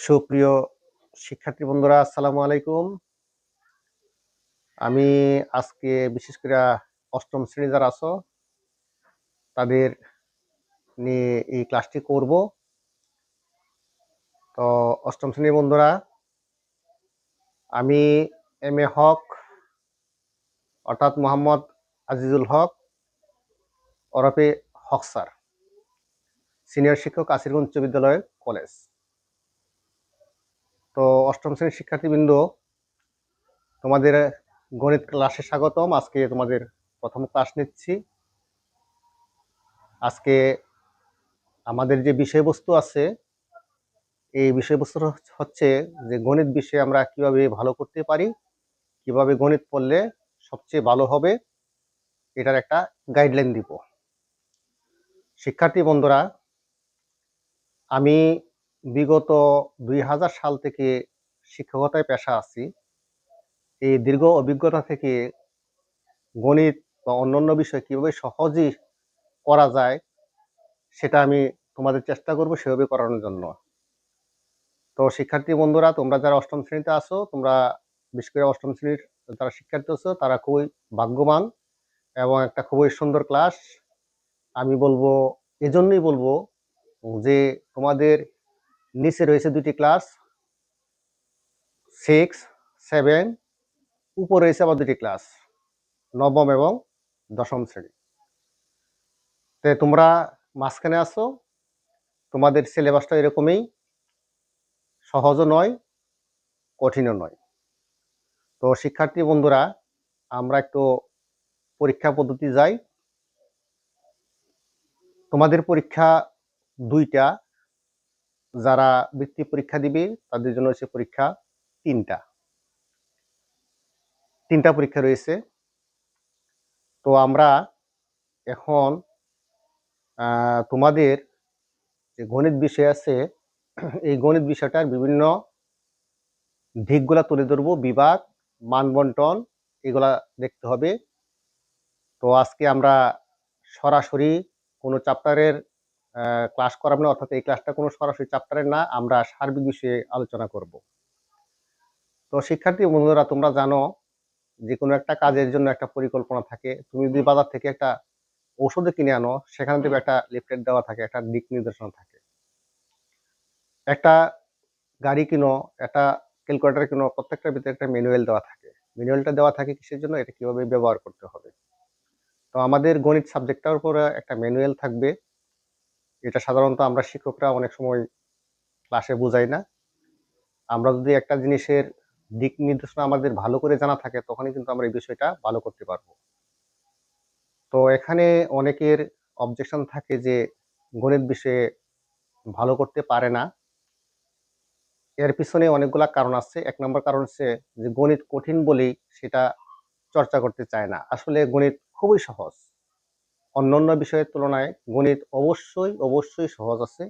সুপ্রিয় শিক্ষার্থী বন্ধুরা, আসসালামু আলাইকুম। আমি আজকে বিশেষ করে অষ্টম শ্রেণী যারা আছো তাদের নিয়ে এই ক্লাসটি করব। তো অষ্টম শ্রেণীর বন্ধুরা, আমি এম এ হক অর্থাৎ মোহাম্মদ আজিজুল হক ওরফে হক স্যার, সিনিয়র শিক্ষক আসিরগঞ্জ উচ্চ বিদ্যালয় কলেজ। তো অষ্টম শ্রেণীর শিক্ষার্থীবৃন্দ, তোমাদের গণিত ক্লাসে স্বাগতম। আজকে তোমাদের প্রথম ক্লাস নিচ্ছি। আজকে আমাদের যে বিষয়বস্তু আছে, এই বিষয়বস্তু হচ্ছে যে গণিত বিষয়ে আমরা কিভাবে ভালো করতে পারি, কিভাবে গণিত পড়লে সবচেয়ে ভালো হবে, এটার একটা গাইডলাইন দিব। শিক্ষার্থী বন্ধুরা, আমি বিগত 2000 সাল থেকে শিক্ষকতায় পেশা আছি। এই দীর্ঘ অভিজ্ঞতা থেকে গণিত বা অন্যান্য বিষয় কিভাবে সহজেই করা যায় সেটা আমি তোমাদের চেষ্টা করব সেভাবে করানোর জন্য। তো শিক্ষার্থী বন্ধুরা, তোমরা যারা অষ্টম শ্রেণীতে আছো, তোমরা বিশেষ করে অষ্টম শ্রেণীর যারা শিক্ষার্থী আছো তারা খুবই ভাগ্যবান এবং একটা খুবই সুন্দর ক্লাস। আমি বলবো, এজন্যই বলবো যে তোমাদের নিচে রয়েছে দুটি ক্লাস, 6, 7, উপরে রয়েছে আবার দুটি ক্লাস, নবম এবং দশম শ্রেণী। তো তোমরা মাঝখানে আছো, তোমাদের সিলেবাসটা এরকমই, সহজও নয়, কঠিনও নয়। তো শিক্ষার্থী বন্ধুরা, আমরা একটু পরীক্ষা পদ্ধতি যাই। তোমাদের পরীক্ষা দুইটা, যারা বৃত্তি পরীক্ষা দিবে তাদের জন্য হচ্ছে পরীক্ষা তিনটা পরীক্ষা রয়েছে। তো আমরা এখন তোমাদের যে গণিত বিষয় আছে, এই গণিত বিষয়টার বিভিন্ন দিকগুলা তুলে ধরবো, বিভাগ, মান বন্টন, এগুলা দেখতে হবে। তো আজকে আমরা সরাসরি কোনো চ্যাপ্টারের ক্লাস করাবো না, অর্থাৎ এই ক্লাসটা কোনো সরাসরি চ্যাপ্টারের না, আমরা সার্বিক বিষয়ে আলোচনা করব। তো শিক্ষার্থী বন্ধুরা, তোমরা জানো যে কোনো একটা কাজের জন্য একটা পরিকল্পনা থাকে। তুমি যদি বাজার থেকে একটা ঔষধ কিনে আনো, সেখানে দেখবে একটা লিফলেট দেওয়া থাকে, একটা দিক নির্দেশনা থাকে। একটা গাড়ি কিনো, একটা ক্যালকুলেটর কিনো, প্রত্যেকটার ভিতরে একটা ম্যানুয়াল দেওয়া থাকে। ম্যানুয়ালটা দেওয়া থাকে কিসের জন্য? এটা কিভাবে ব্যবহার করতে হবে। তো আমাদের গণিত সাবজেক্টটার উপরে একটা ম্যানুয়াল থাকবে। এটা সাধারণত আমরা শিক্ষকরা অনেক সময় ক্লাসে বুঝাই না। আমরা যদি একটা জিনিসের দিক নির্দেশনা আমাদের ভালো করে জানা থাকে, তখনই কিন্তু আমরা এই বিষয়টা ভালো করতে পারবো। তো এখানে অনেকের অবজেকশন থাকে যে গণিত বিষয়ে ভালো করতে পারে না। এর পিছনে অনেকগুলা কারণ আছে। ১ নম্বর কারণ হচ্ছে যে গণিত কঠিন বলেই সেটা চর্চা করতে চায় না। আসলে গণিত খুবই সহজ। অন্যান্য বিষয়ের তুলনায় গণিত অবশ্যই সহজ আছে।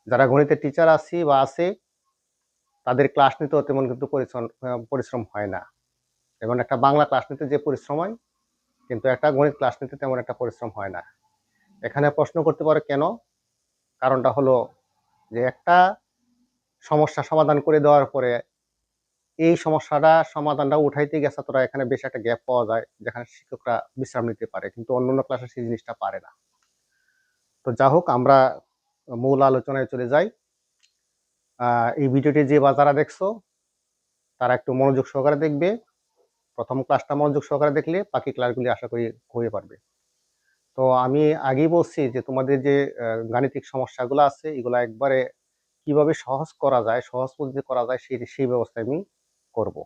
যারা গণিতের টিচার আছি বা আছে, তাদের ক্লাস নিতেও তেমন কিন্তু পরিশ্রম হয় না। যেমন একটা বাংলা ক্লাস নিতে যে পরিশ্রম হয়, কিন্তু একটা গণিত ক্লাস নিতে তেমন একটা পরিশ্রম হয় না। এখানে প্রশ্ন করতে পারো কেন? কারণটা হলো যে একটা সমস্যা সমাধান করে দেওয়ার পরে এই সমাধানটা উঠাইতে গেছে তোরা এখানে বেশ একটা গ্যাপ পাওয়া যায়, যেখানে শিক্ষকরা বিশ্রাম নিতে পারে, কিন্তু অন্যান্য ক্লাসে সেই জিনিসটা পারে না। তো যা হোক, আমরা মূল আলোচনায় চলে যাই। এই ভিডিওটি যে বা যারা দেখছো তারা একটু মনোযোগ সহকারে দেখবে। প্রথম ক্লাসটা মনোযোগ সহকারে দেখলে বাকি ক্লাসগুলি আশা করি হয়ে পারবে। তো আমি আগেই বলছি যে তোমাদের যে গাণিতিক সমস্যাগুলো আছে, এগুলা একবারে কিভাবে সহজ করা যায়, সহজ পদ্ধতিতে করা যায় সেই ব্যবস্থা আমি করব।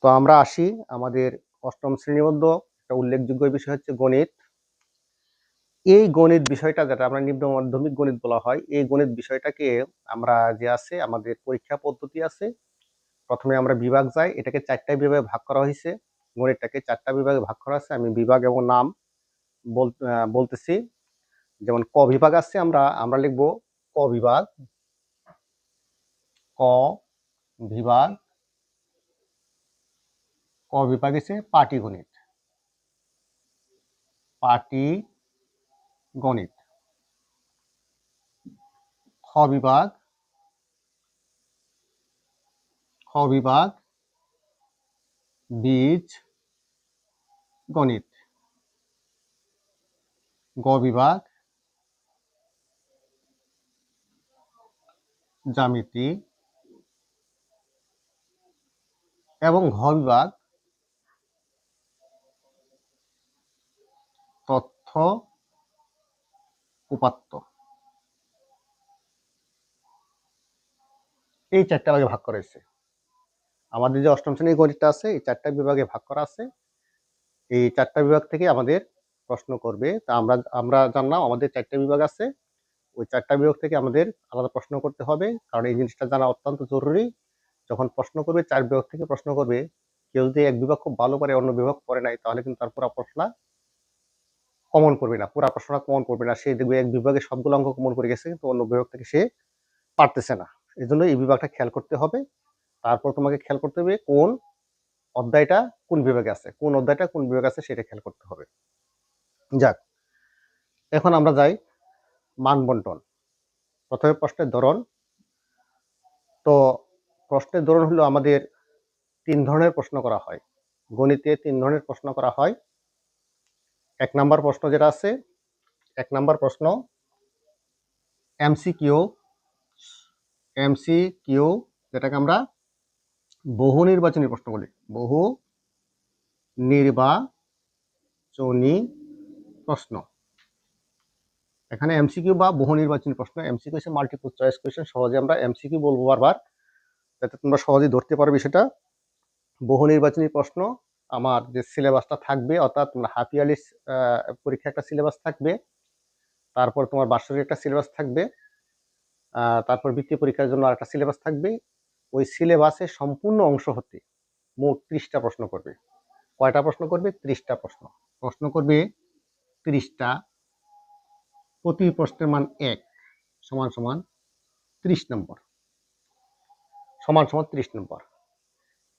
তো আমরা আসি আমাদের অষ্টম শ্রেণীর মধ্যে একটা উল্লেখযোগ্য বিষয় হচ্ছে গণিত। এই গণিত বিষয়টা, যেটা আমরা নিম্ন মাধ্যমিক গণিত বলা হয়, এই গণিত বিষয়টাকে আমরা যে আছে আমাদের পরীক্ষা পদ্ধতি আছে। প্রথমে আমরা বিভাগ যাই, এটাকে 4টা বিভাগে ভাগ করা হয়েছে। গণিতটাকে 4টা বিভাগে ভাগ করা আছে। আমি বিভাগ এবং নাম বলতেছি। যেমন ক বিভাগ আছে, আমরা লিখব ক বিভাগ। ক বিভাগ ক বিভাগ হচ্ছে পাটিগণিত। পাটিগণিত। খ বিভাগ খ বিভাগ বীজ গণিত, গ বিভাগ জ্যামিতি এবং ঘ বিভাগ তথ্য উপাত্ত। এই 4টা ভাগে ভাগ করা হয়েছে। আমাদের যে অষ্টম শ্রেণীর গণিতটা আছে এই 4টা বিভাগে ভাগ করা আছে। এই 4টা বিভাগ থেকে আমাদের প্রশ্ন করবে। তা আমরা আমরা জানলাম আমাদের 4টা বিভাগ আছে। ওই 4টা বিভাগ থেকে আমাদের আলাদা প্রশ্ন করতে হবে, কারণ এই জিনিসটা জানা অত্যন্ত জরুরি। যখন প্রশ্ন করবে 4 বিভাগ থেকে প্রশ্ন করবে, কেউ যদি এক বিভাগ খুব ভালো পারে অন্য বিভাগ পড়ে নাই তাহলে কিন্তু তার পুরো প্রশ্নটা কমন করবে না, পুরো প্রশ্নটা কমন করবে না। সে দেখবে এক বিভাগে সবগুলো অঙ্ক কমন করে গেছে কিন্তু অন্য বিভাগ থেকে সে পারতেছে না। এই জন্য এই বিভাগটা খেয়াল করতে হবে। তারপর তোমাকে খেয়াল করতে হবে কোন অধ্যায়টা কোন বিভাগে আছে, কোন অধ্যায়টা কোন বিভাগে আছে সেটা খেয়াল করতে হবে। যাক, এখন আমরা যাই মান বন্টন। প্রথমে প্রশ্নের ধরন। তো প্রশ্নের ধরন হলো আমাদের 3 ধরনের প্রশ্ন করা হয়। গণিতে 3 ধরনের প্রশ্ন করা হয়। 1 নাম্বার প্রশ্ন যেটা আছে, 1 নাম্বার প্রশ্ন এমসিকিউ, এমসিকিউ যেটাকে আমরা বহু নির্বাচনী প্রশ্ন বলি। বহু নির্বাচনী প্রশ্ন। এখানে এমসিকিউ বা বহু নির্বাচনী প্রশ্ন, এমসিকিউ হচ্ছে মাল্টিপল চয়েস কোয়েশ্চেন, সহজে আমরা এমসিকিউ বলবো বারবার যাতে তোমরা সহজেই ধরতে পারবে সেটা। বহু নির্বাচনী প্রশ্ন আমার যে সিলেবাসটা থাকবে, অর্থাৎ তোমরা হাফ ইয়ারলি পরীক্ষা একটা সিলেবাস থাকবে, তারপর তোমার বার্ষিক একটা সিলেবাস থাকবে, তারপর বৃত্তি পরীক্ষার জন্য আরেকটা সিলেবাস থাকবে। ওই সিলেবাসের সম্পূর্ণ অংশ হতে মোট 30টা প্রশ্ন করবে। কয়টা প্রশ্ন করবে? 30টা প্রশ্ন। প্রশ্ন করবে 30টা, প্রতি প্রশ্নের মান 1 সমান সমান 30 নম্বর, সমান সমান 30 নম্বর।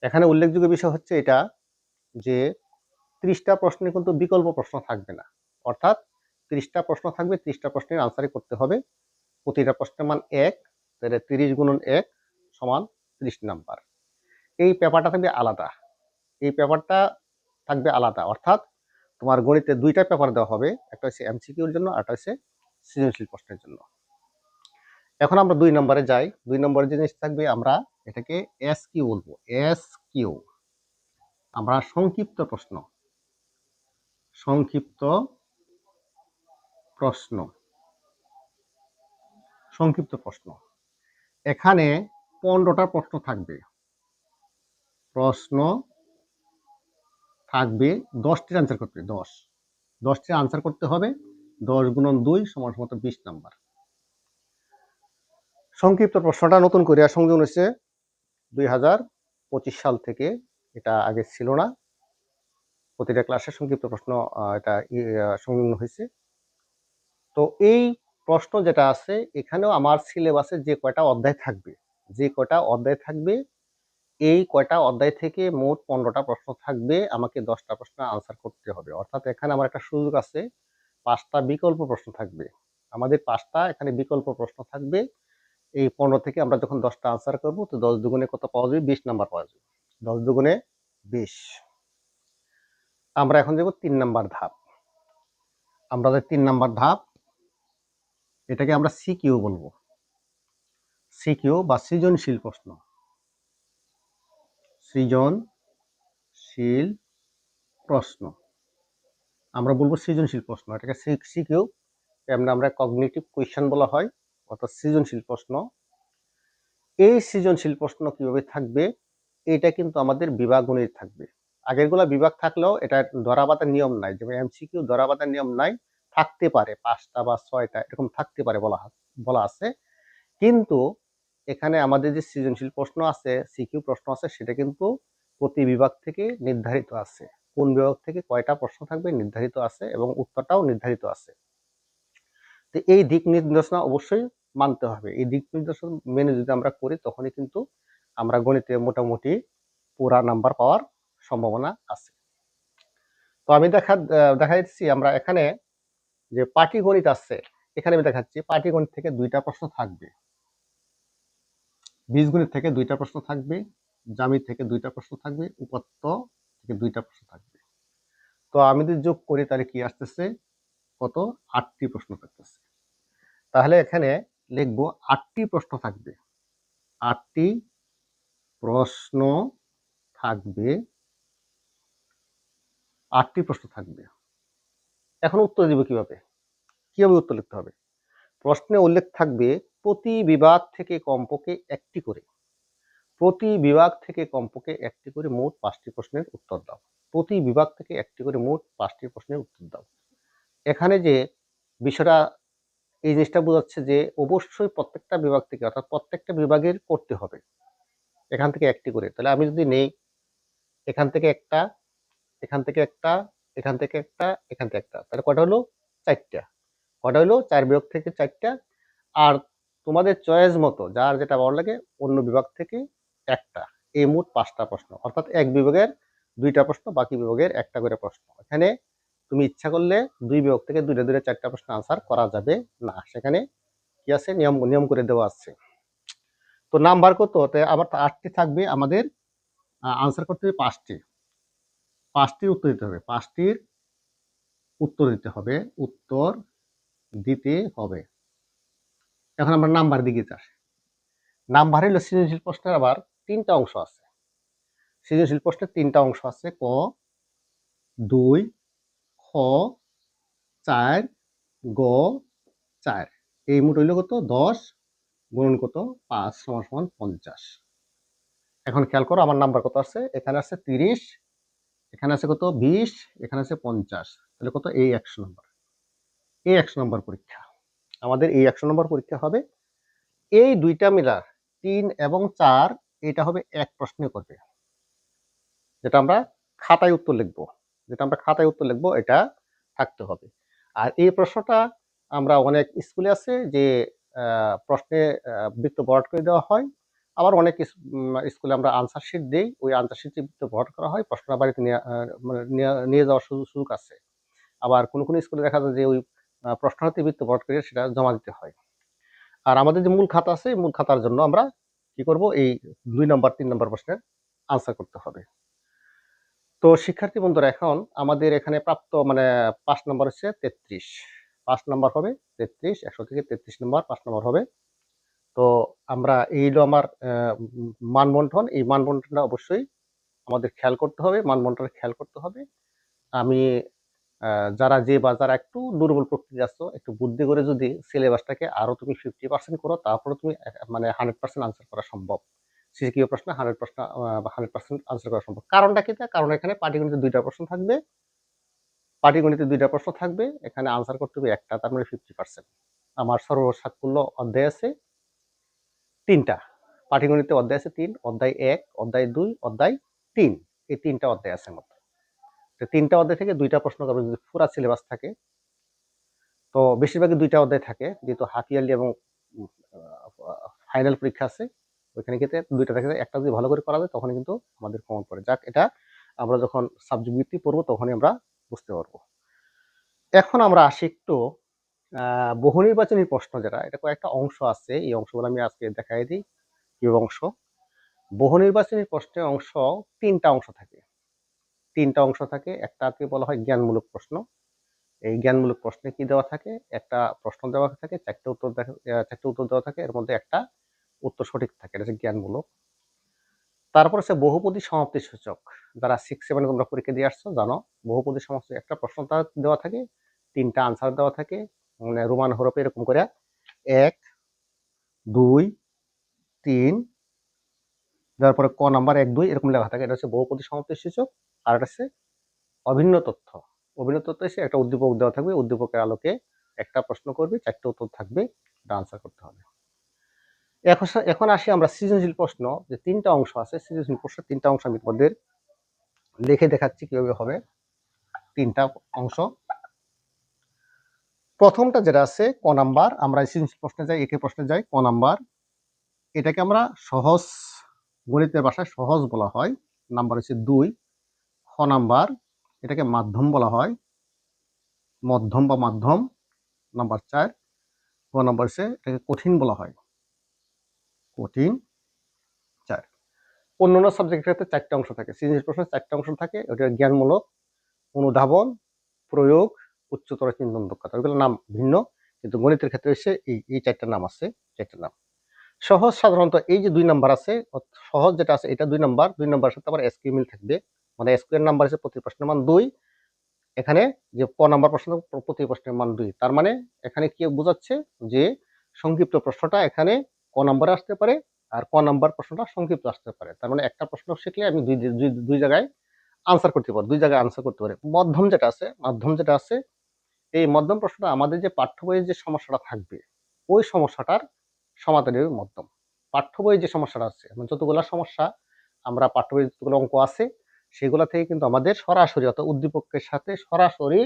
এখানে উল্লেখযোগ্য বিষয় হচ্ছে এটা যে 30টা প্রশ্নে কিন্তু বিকল্প প্রশ্ন থাকবে না, অর্থাৎ 30টা প্রশ্ন থাকবে, 30টা প্রশ্নের আনসারই করতে হবে। প্রতিটা প্রশ্নের মান 1, তাহলে 30 গুণন 1 সমান 30 নাম্বার। এই পেপারটা থাকবে আলাদা, এই পেপারটা থাকবে আলাদা, অর্থাৎ তোমার গণিতে 2টা পেপার দেওয়া হবে, একটা হচ্ছে এমসিকিউর জন্য আর একটা হচ্ছে সৃজনশীল প্রশ্নের জন্য। এখন আমরা 2 নম্বরে যাই। 2 নম্বরে যে জিনিস থাকবে আমরা এটাকে এস কিউ বলবো। এস কিউ আমরা সংক্ষিপ্ত প্রশ্ন, সংক্ষিপ্ত প্রশ্ন, সংক্ষিপ্ত প্রশ্ন। এখানে 15টা প্রশ্ন থাকবে, প্রশ্ন থাকবে, 10টির আনসার করতে হবে, 10টির আনসার করতে হবে। 10 গুণন 2 সমান সমান 20 নাম্বার। সংক্ষিপ্ত প্রশ্নটা নতুন করে সংযোজন হয়েছে 2025 সাল থেকে, এটা আগে ছিল না। প্রতিটা ক্লাসে সংক্ষিপ্ত প্রশ্ন এটা সংযোজন হয়েছে। তো এই প্রশ্ন যেটা আছে এখানেও আমার সিলেবাসে যে কয়টা অধ্যায় থাকবে, যে কয়টা অধ্যায় থাকবে, এই কয়টা অধ্যায় থেকে মোট 15টা প্রশ্ন থাকবে, আমাকে 10টা প্রশ্নের আনসার করতে হবে। অর্থাৎ এখানে আমার একটা সুযোগ আছে, 5টা বিকল্প প্রশ্ন থাকবে। আমাদের 5টা এখানে বিকল্প প্রশ্ন থাকবে। এই 15 থেকে আমরা যখন 10টা আনসার করব তো 10 দুগুণে কত পাওয়া যাবে? 20 নাম্বার পাওয়া যাবে। 10 দুগুণে 20। আমরা এখন যাব 3 নাম্বার ধাপ। আমরা যে 3 নাম্বার ধাপ, এটাকে আমরা সিকিউ বলবো। সিকিউ বা সৃজনশীল প্রশ্ন, সৃজনশীল প্রশ্ন আমরা বলবো সৃজনশীল প্রশ্ন। এটাকে সিকিউ, এমনি আমরা কগনিটিভ কোয়েশ্চেন বলা হয়, অর্থাৎ সৃজনশীল প্রশ্ন। এই সৃজনশীল প্রশ্ন কিভাবে থাকবে, এটা কিন্তু আমাদের বিভাগ গণিত থাকবে। আগেরগুলা বিভাগ থাকলেও এটা ধরা বাঁধার নিয়ম নাই, যেমন এমসিকিউ ধরা বাঁধার নিয়ম নাই, থাকতে পারে 5টা বা 6টা এরকম থাকতে পারে বলা আছে। কিন্তু এখানে আমাদের যে সৃজনশীল প্রশ্ন আছে, সিকিউ প্রশ্ন আছে, সেটা কিন্তু প্রতি বিভাগ থেকে নির্ধারিত আছে। কোন বিভাগ থেকে কয়টা প্রশ্ন থাকবে নির্ধারিত আছে এবং উত্তরটাও নির্ধারিত আছে। তো এই দিক নির্দেশনা অবশ্যই মানতে হবে। এই দিক নির্দেশনা মেনে যদি আমরা করি তখনই কিন্তু আমরা গণিতে মোটামুটি পুরা নাম্বার পাওয়ার সম্ভাবনা আছে। তো আমি দেখা যাচ্ছি আমরা এখানে যে পাটিগণিত আছে, এখানে আমি দেখাচ্ছি পাটিগণিত থেকে 2টা প্রশ্ন থাকবে, বীজগণিত থেকে 2টা প্রশ্ন থাকবে, জ্যামিতি থেকে 2টা প্রশ্ন থাকবে, উপাত্ত থেকে 2টা প্রশ্ন থাকবে। তো আমি যদি যোগ করি তাহলে কি আসতেছে, কত, 8টি প্রশ্ন থাকতেছে। তাহলে এখানে লিখব 8টি প্রশ্ন থাকবে, 8টি প্রশ্ন থাকবে, 8টি প্রশ্ন থাকবে। এখন উত্তর দিব কিভাবে, কিভাবে উত্তর লিখতে হবে? প্রশ্নে উল্লেখ থাকবে প্রতি বিভাগ থেকে কমপক্ষে একটি করে, প্রতি বিভাগ থেকে কমপক্ষে একটি করে মোট 5টি প্রশ্নের উত্তর দাও। প্রতি বিভাগ থেকে একটি করে মোট 5টি প্রশ্নের উত্তর দাও। এখানে যে বিষয়টা, এই জিনিসটা বোঝাচ্ছে যে অবশ্যই প্রত্যেকটা বিভাগ থেকে, অর্থাৎ প্রত্যেকটা বিভাগের করতে হবে এখান থেকে একটি করে। তাহলে আমি যদি নেই এখান থেকে একটা, এখান থেকে একটা, এখান থেকে একটা, এখান থেকে একটা, তাহলে কটা হলো, 4টা। কটা হলো, 4 বিভাগ থেকে 4টা। আর তোমাদের চয়েস মতো যার যেটা ভালো লাগে অন্য বিভাগ থেকে একটা, এই মোট 5টা প্রশ্ন, অর্থাৎ এক বিভাগের 2টা প্রশ্ন, বাকি বিভাগের একটা করে প্রশ্ন। এখানে তুমি ইচ্ছা করলে 2 বিভাগ থেকে 2টা 2টা 4টা প্রশ্ন আনসার করা যাবে না, সেখানে কি আছে, নিয়ম নিয়ম করে দেওয়া আছে। তো নাম্বার কত, আবার 8টি থাকবে, আমাদের আনসার করতে হবে 5টি, 5টির উত্তর দিতে হবে, 5টির উত্তর দিতে হবে, উত্তর দিতে হবে। এখন আমরা নাম্বার দিকে যাই। নাম্বার হলো সৃজনশীল প্রশ্নের আবার 3টা অংশ আছে। সৃজনশীল প্রশ্নের 3টা অংশ আছে, ক, 2, খ, 4, গ, 4। এই মোট হইল কত, 10 গুণন কত, 5 = 50। এখন খেয়াল করো আমার নাম্বার কত আছে, এখানে আছে 30, এখানে আছে কত, 20, এখানে আছে 50, তাহলে কত, এই 100 নম্বর। এই 100 নম্বর পরীক্ষা, আমাদের এই 100 নম্বর পরীক্ষা হবে। এই দুইটা মিলা 3 এবং 4, এটা হবে এক প্রশ্নে করবে, যেটা আমরা খাতায় উত্তর লিখব, এটা থাকতে হবে। আর এই প্রশ্নটা আমরা অনেক স্কুলে আছে যে প্রশ্নে বৃত্ত ভরাট করে দেওয়া হয়, আবার অনেক স্কুলে আমরা আনসার শিট দেই, ওই আনসার শিটে বৃত্ত ভরাট করা হয়, প্রশ্নটা বাড়িতে নিয়ে যাওয়ার সুযোগ আছে। আবার কোনো স্কুলে দেখা যায় যে ওই প্রশ্ন হাতে বৃত্ত ভরাট করে সেটা জমা দিতে হয়। আর আমাদের যে মূল খাতা আছে, মূল খাতার জন্য আমরা কি করব, এই 2 নম্বর 3 নম্বর প্রশ্নের আনসার করতে হবে। তো শিক্ষার্থী বন্ধুরা, এখন আমাদের এখানে প্রাপ্ত 5 নম্বর হচ্ছে 33, 5 নম্বর হবে 33, 100 থেকে 33 নম্বর 5 নম্বর হবে। তো আমরা এই হলো আমার মানবন্টন, এই মানবন্টনটা অবশ্যই আমাদের খেয়াল করতে হবে, মানবন্টন খেয়াল করতে হবে। আমি যারা যারা একটু দুর্বল প্রকৃতির আছো, একটু বুদ্ধি করে যদি সিলেবাসটাকে আরো তুমি 50% করো, তারপরে তুমি 100% আনসার করা সম্ভব। সিকিউ প্রশ্ন 100% আনসার করা সম্ভব। কারণটা কি? কারণ এখানে পাটিগণিতে 2টা প্রশ্ন থাকবে, এখানে আনসার করতে হবে একটা, তার মানে 50%। আমার সর্বসাকুল্য অধ্যায় আছে 3টা, পাটিগণিতে অধ্যায় আছে 3, অধ্যায় 1, অধ্যায় 2, অধ্যায় 3, এই 3টা অধ্যায় আছে মাত্র। তো 3টা অধ্যায় থেকে 2টা প্রশ্ন করবে যদি পুরা সিলেবাস থাকে। তো বেশিরভাগই 2টা অধ্যায় থাকে, যেহেতু হাফ ইয়ারলি এবং ফাইনাল পরীক্ষা আছে, ওইখানে ক্ষেত্রে 2টা থেকে একটা যদি ভালো করে করা যায় তখন কিন্তু আমাদের কমন পড়ে। যাক, এটা আমরা যখন সাবজেক্ট ভিত্তিক পড়বো তখনই আমরা বুঝতে পারবো। এখন আমরা আসি একটু বহু নির্বাচনী প্রশ্ন, যেটা এটা কয়েকটা অংশ আছে, এই অংশগুলো আমি আজকে দেখাই দিই কি অংশ। বহু নির্বাচনী প্রশ্নের অংশ 3টা অংশ থাকে, 3টা অংশ থাকে। একটাকে বলা হয় জ্ঞানমূলক প্রশ্ন। এই জ্ঞানমূলক প্রশ্নে কি দেওয়া থাকে, একটা প্রশ্ন দেওয়া থাকে, 4টে উত্তর দেওয়া থাকে, এর মধ্যে একটা উত্তর সঠিক থাকে, এটা হচ্ছে জ্ঞানমূলক। তারপর হচ্ছে বহুপদী সমাপ্তি সূচক, যারা 6-7 তোমরা পরীক্ষা দিয়ে আসছো জানো, বহুপদী সমাপ্তি একটা প্রশ্ন দেওয়া থাকে, 3টা আনসার দেওয়া থাকে, রোমান হরফে এরকম করে 1, 2, 3, তারপরে ক নাম্বার 1, 2 এরকম লেখা থাকে, এটা হচ্ছে বহুপদী সমাপ্তি সূচক। আর এটা হচ্ছে অভিন্ন তথ্য। অভিন্ন তথ্য এসে একটা উদ্দীপক দেওয়া থাকবে, উদ্দীপকের আলোকে একটা প্রশ্ন করবে, 4টে উত্তর থাকবে, এটা আনসার করতে হবে। এখন আসি আমরা সৃজনশীল প্রশ্ন, যে 3টা অংশ আছে, সৃজনশীল প্রশ্নের 3টা অংশ আমি তোমাদের লিখে দেখাচ্ছি কিভাবে হবে। 3টা অংশ। প্রথমটা যেটা আছে ক নাম্বার, আমরা সৃজনশীল প্রশ্নে যাই, একে প্রশ্নে যাই, ক নাম্বার, এটাকে আমরা সহজ, গণিতের ভাষায় সহজ বলা হয়, নাম্বার হচ্ছে 2। খ নাম্বার, এটাকে মাধ্যম বলা হয়, মধ্যম বা মাধ্যম, নাম্বার 4। গ নাম্বার হচ্ছে এটাকে কঠিন বলা হয়, কঠিন, 4। অন্যান্য সাবজেক্টের ক্ষেত্রে 4টা অংশ থাকে, সৃজনশীল প্রশ্নের 4টা অংশ থাকে। ওটা জ্ঞানমূলক, অনুধাবন, প্রয়োগ, উচ্চতর চিন্তন দক্ষতা, ওইগুলোর নাম ভিন্ন, কিন্তু গণিতের ক্ষেত্রে এসে এই 4টার নাম আছে, 4টার নাম। সহজ সাধারণত এই যে 2 নাম্বার আছে, সহজ যেটা আছে এটা 2 নাম্বার, 2 নাম্বারের সাথে আবার এসকিউ মিল থাকবে, মানে এসকিউ এর নাম্বার হিসেবে প্রতি প্রশ্নের মান 2, এখানে যে ক নাম্বার প্রশ্ন প্রতি প্রশ্নের মান 2, তার মানে এখানে কি বোঝাচ্ছে যে সংক্ষিপ্ত প্রশ্নটা এখানে ক নাম্বারে আসতে পারে আর ক নাম্বার প্রশ্নটা সংক্ষিপ্ত আসতে পারে। তার মানে একটা প্রশ্ন শিখলে আমি দুই জায়গায় আনসার করতে পারবো, 2 জায়গায় আনসার করতে পারি। মাধ্যম যেটা আছে এই মধ্যম প্রশ্নটা আমাদের যে পাঠ্য বইয়ের যে সমস্যাটা থাকবে ওই সমস্যাটার সমাধানের মধ্যম। পাঠ্য বইয়ে যে সমস্যাটা আছে, যতগুলো সমস্যা আমরা পাঠ্য বইয়ে যতগুলো অঙ্ক আছে সেগুলো থেকে কিন্তু আমাদের সরাসরি অর্থাৎ উদ্দীপকের সাথে সরাসরি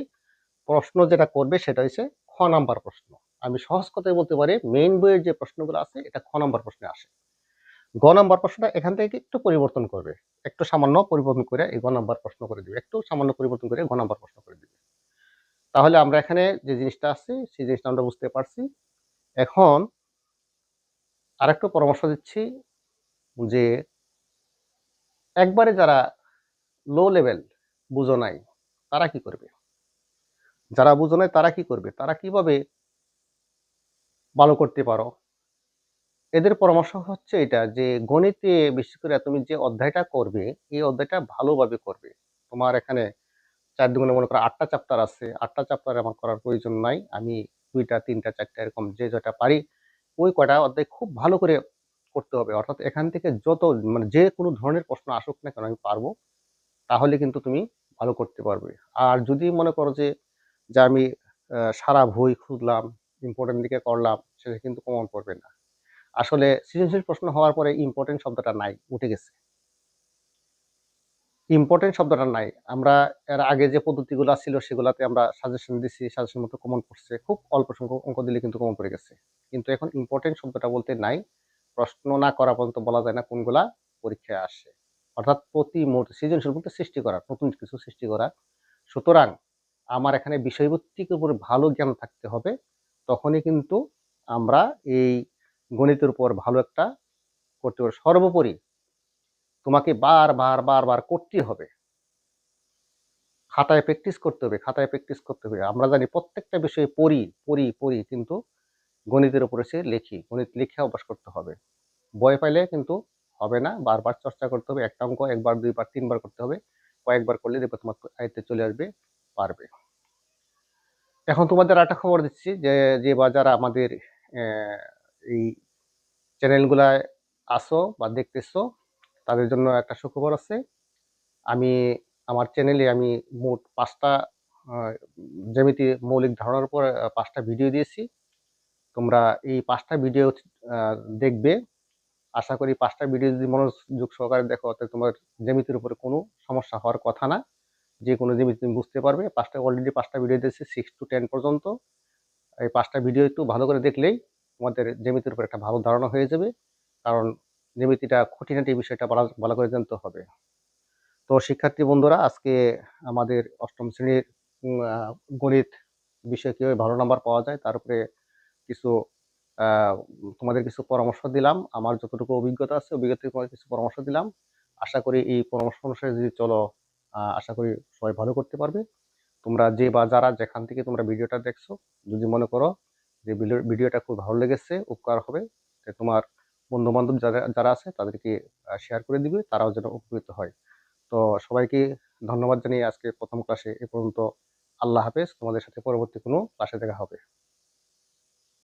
প্রশ্ন যেটা করবে সেটা হচ্ছে খ নাম্বার প্রশ্ন। আমি সহজ কথায় বলতে পারি মেইন বইয়ের যে প্রশ্নগুলো আছে এটা খ নাম্বার প্রশ্নে আসে। গ নাম্বার প্রশ্নটা এখান থেকে একটু পরিবর্তন করবে, একটু সামান্য পরিবর্তন করে এই গ নাম্বার প্রশ্ন করে দিবে, একটু সামান্য পরিবর্তন করে গ নাম্বার প্রশ্ন করে দিবে। তাহলে আমরা এখানে যে জিনিসটা আছে সেই জিনিসটা আমরা বুঝতে পারছি। এখন আরেকটু পরামর্শ দিচ্ছি যে একবারে যারা লো লেভেল বুঝো নাই তারা কি করবে? যারা বুঝো নাই তারা কি করবে? তারা কিভাবে ভালো করতে পারো? এদের পরামর্শ হচ্ছে এটা যে গণিতে বিশেষ করে তুমি যে অধ্যায়টা করবে এই অধ্যায়টা ভালোভাবে করবে। তোমার এখানে ৪ দুগুণে মনে করো 8টা চ্যাপ্টার আছে। 8টা চ্যাপ্টার আমার করার প্রয়োজন নাই। আমি 2টা, 3টা, 4টা এরকম যে যটা পারি ওই কয়টা অধ্যায় খুব ভালো করে করতে হবে। অর্থাৎ এখান থেকে যত মানে যে কোনো ধরনের প্রশ্ন আসুক না কেন আমি পারবো। তাহলে কিন্তু তুমি ভালো করতে পারবে। আর যদি মনে করো যে আমি সারা বই খুঁজলাম, ইম্পোর্টেন্ট দিকে করলাম, সেটা কিন্তু কমন পড়বে না। আসলে সৃজনশীল প্রশ্ন হওয়ার পরে ইম্পোর্টেন্ট শব্দটা নাই, উঠে গেছে। ইম্পোর্টেন্ট শব্দটা নাই। আমরা এর আগে যে পদ্ধতিগুলা ছিল সেগুলাতে আমরা সাজেশন দিছি, সাজেশন মতো কমন পড়ছে। খুব অল্প সংখ্যক অঙ্ক দিলে কিন্তু কমন পড়ে গেছে। কিন্তু এখন ইম্পোর্টেন্ট শব্দটা বলতে নাই। প্রশ্ন না করা পর্যন্ত বলা যায় না কোনগুলা পরীক্ষায় আসে। অর্থাৎ প্রতি মুহূর্তে সৃজনশীল বলতে সৃষ্টি করা, নতুন কিছু সৃষ্টি করা। সুতরাং আমার এখানে বিষয়ভিত্তিক উপরে ভালো জ্ঞান থাকতে হবে। তখনই কিন্তু আমরা এই গণিতের উপর ভালো একটা করতে পারবো। সর্বোপরি তোমাকে বারবার করতেই হবে। খাতায় প্র্যাকটিস করতে হবে, খাতায় প্র্যাকটিস করতে হবে। আমরা জানি প্রত্যেকটা বিষয়ে পড়ি কিন্তু গণিতের উপর এসে লিখি। গণিত লিখে অভ্যাস করতে হবে। ভয় পাইলে কিন্তু হবে না। বারবার চর্চা করতে হবে। একটা অঙ্ক ১ বার, ২ বার, ৩ বার করতে হবে। কয়েকবার করলে দেখবে তোমার আয়ত্তে চলে আসবে, পারবে। এখন তোমাদের আরেকটা খবর দিচ্ছি যে বা যারা আমাদের এই চ্যানেলগুলায় আছো বা দেখতেছো তাদের জন্য একটা সুখবর আছে। আমি আমার চ্যানেলে আমি মোট ৫ টা আ জ্যামিতির মৌলিক ধারণার উপর ৫ টা ভিডিও দিয়েছি। তোমরা এই ৫ টা ভিডিও আ দেখবে। আশা করি ৫ টা ভিডিও যদি মনোযোগ সহকারে দেখো তাহলে তোমার জ্যামিতির উপরে কোনো সমস্যা হওয়ার কথা না। যেকোনো জ্যামিতি তুমি বুঝতে পারবে। অলরেডি ৫ টা ভিডিও দিয়েছি 6 to 10 পর্যন্ত। এই ৫ টা ভিডিও একটু ভালো করে দেখলেই তোমাদের জ্যামিতির উপর একটা ভালো ধারণা হয়ে যাবে। কারণ জ্যামিতিটা খুঁটিনাটি বিষয়টা ভালো করে জানতে হবে। তো শিক্ষার্থী বন্ধুরা আজকে আমাদের ৮ম শ্রেণীর আ গণিত বিষয়ে কিভাবে ভালো নাম্বার পাওয়া যায় তার উপরে কিছু আ তোমাদের কিছু পরামর্শ দিলাম। আমার যতটুকু অভিজ্ঞতা আছে অভিজ্ঞতা থেকে তোমাদের কিছু পরামর্শ দিলাম। আশা করি এই পরামর্শ অনুসারে যদি চলো আশা করি সবাই ভালো করতে পারবে। তোমরা যে বা যারা যেখান থেকে তোমরা ভিডিওটা দেখছো যদি মনে করো যে ভিডিওটা খুব ভালো লেগেছে, উপকার হবে, তোমার বন্ধু-বান্ধব যারা যারা আছে তাদেরকে শেয়ার করে দিবে। তারাও যেন উপকৃত হয়। তো সবাইকে ধন্যবাদ জানিয়ে আজকে ১ম ক্লাসে এ পর্যন্ত। আল্লাহ হাফেজ। তোমাদের সাথে পরবর্তী কোনো ক্লাসে দেখা হবে।